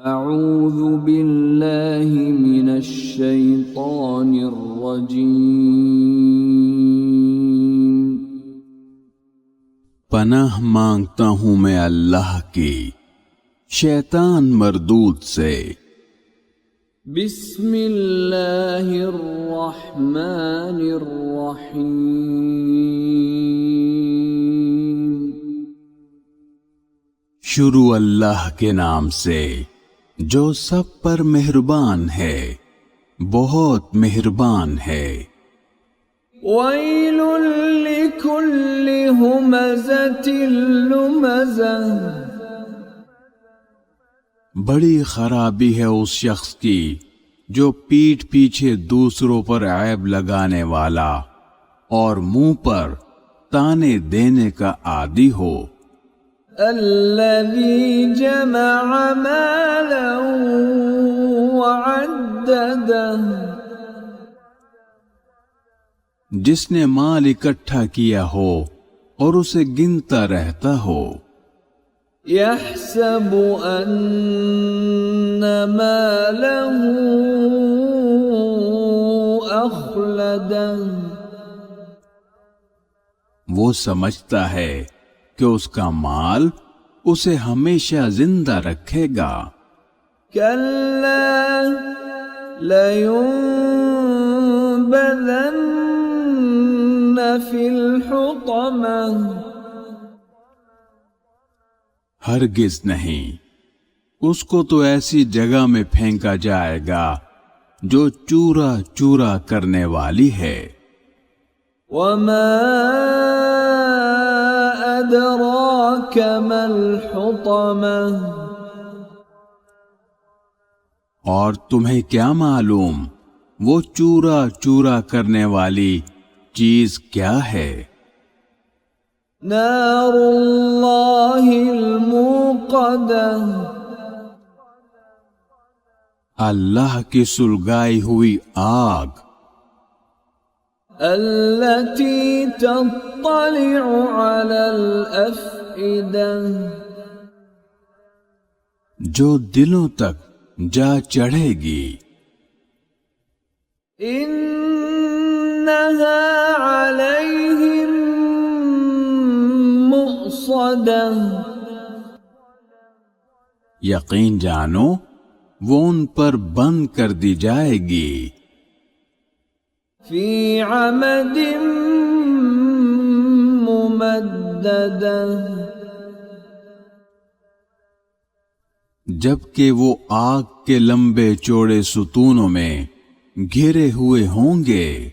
اعوذ باللہ من الشیطان الرجیم، پناہ مانگتا ہوں میں اللہ کی شیطان مردود سے۔ بسم اللہ الرحمن الرحیم، شروع اللہ کے نام سے جو سب پر مہربان ہے، بہت مہربان ہے۔ ویل لکل ہمزۃ لمزہ، بڑی خرابی ہے اس شخص کی جو پیٹھ پیچھے دوسروں پر عیب لگانے والا اور منہ پر تانے دینے کا عادی ہو۔ الذی جمع مالا وعددہ، جس نے مال اکٹھا کیا ہو اور اسے گنتا رہتا ہو۔ یحسب ان مالہ اخلدہ، وہ سمجھتا ہے کہ اس کا مال اسے ہمیشہ زندہ رکھے گا۔ کلا لینبذن فی الحطمہ، ہرگز نہیں، اس کو تو ایسی جگہ میں پھینکا جائے گا جو چورا چورا کرنے والی ہے۔ وما ادراک ما الحطمہ، اور تمہیں کیا معلوم وہ چورا چورا کرنے والی چیز کیا ہے؟ نار اللہ الموقدہ، اللہ کی سلگائی ہوئی آگ۔ التي تطلع على الأفئدة، جو دلوں تک جا چڑھے گی۔ إنها عليهم مؤصدة، یقین جانو وہ ان پر بند کر دی جائے گی۔ في عمد ممددة، جبکہ وہ آگ کے لمبے چوڑے ستونوں میں گھرے ہوئے ہوں گے۔